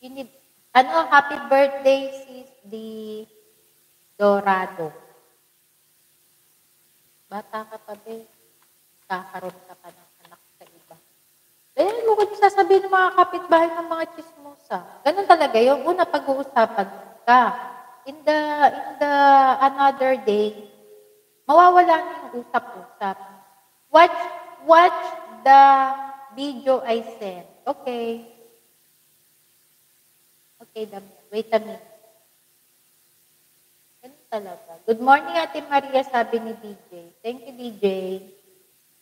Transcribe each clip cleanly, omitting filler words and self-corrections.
You need, happy birthday, sis di Dorado. Bata ka pa, be. Kakaroon ka pa ng anak sa iba. Ganyan mo kung sasabihin ng mga kapitbahay ng mga chismosa. Ganun talaga yung una pag-uusapan ka. In the another day, mawawala na yung usap-usap. Watch the video I sent. Okay. Okay, Damian. Wait a minute. Ganun talaga. Good morning, Ate Maria, sabi ni DJ. Thank you, DJ.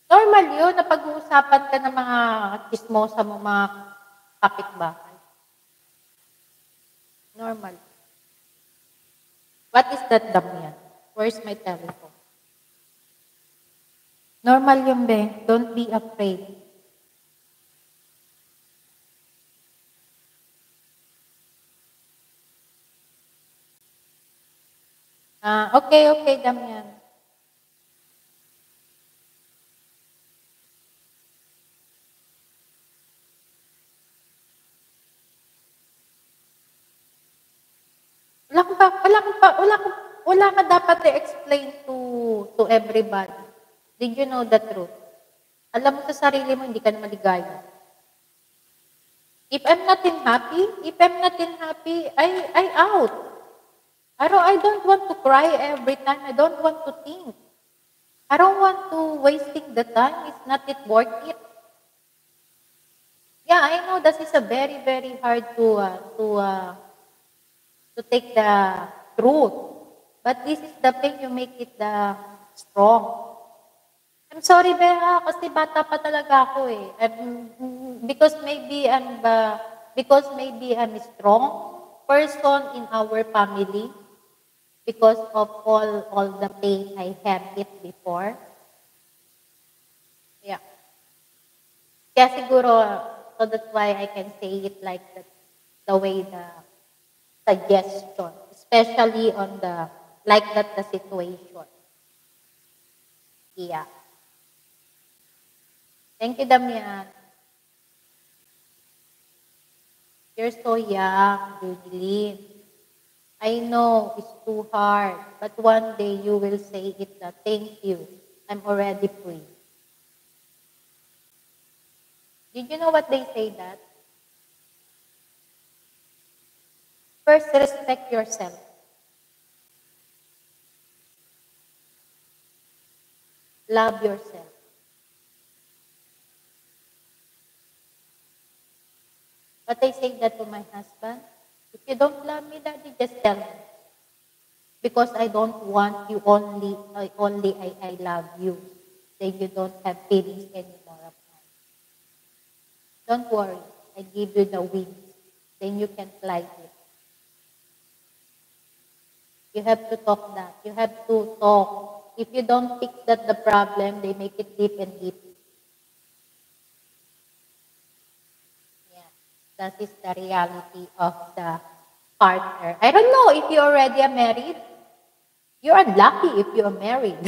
Normal yun na pag-uusapan ka ng mga chismosa mo, mga kapitbahay. Normal. What is that, Damian? Where's my telephone? Normal yun, be. Don't be afraid. Okay, Damian. Wala ka dapat i-explain to everybody. Did you know the truth? Alam mo sa sarili mo, hindi ka na maligaya. If I'm not happy, I out. I don't want to cry every time. I don't want to think. I don't want to wasting the time. It's not worth it. Yeah, I know this is a very, very hard to take the truth. But this is the thing you make it strong. I'm sorry, Beha, kasi bata pa talaga ako eh. Because maybe I'm a strong person in our family because of all the pain I had it before. Yeah. Kaya siguro, so that's why I can say it like that, the way the suggestion, especially on the situation. Yeah. Thank you, Damian. You're so young, Judeline. I know it's too hard, but one day you will say it na, thank you. I'm already free. Did you know what they say that? First, respect yourself. Love yourself. But I say that to my husband, if you don't love me, Daddy, just tell me. Because I don't want you only I love you. Then you don't have feelings anymore of mine. Don't worry. I give you the wings. Then you can fly it. You have to talk that. You have to talk. If you don't fix that the problem, they make it deep and deep. Yeah. That is the reality of the partner. I don't know if you already are married. You're unlucky if you are married.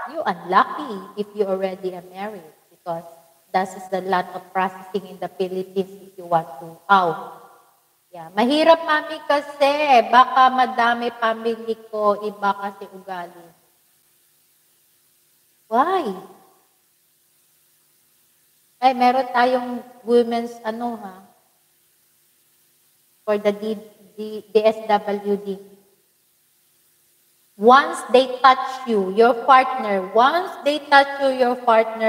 You're unlucky if you already are married because that is the lot of processing in the Philippines if you want to out. Yeah. Mahirap, mami, kasi baka madami family ko, iba kasi ugali. Why? Ay, meron tayong women's for the DSWD. Once they touch you, your partner,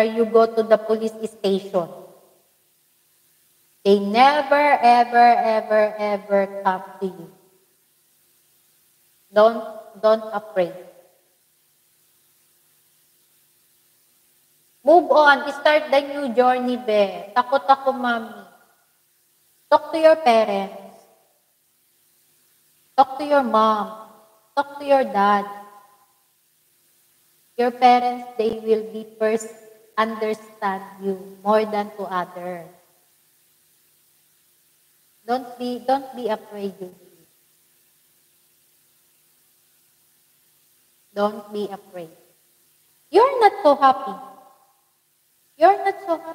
you go to the police station. They never, ever come to you. Don't afraid. Move on. Start the new journey, be. Takot ako, mami. Talk to your parents. Talk to your mom. Talk to your dad. Your parents, they will be first understand you more than to others. Don't be afraid, Judy. Don't be afraid. You're not so happy. You're not so happy.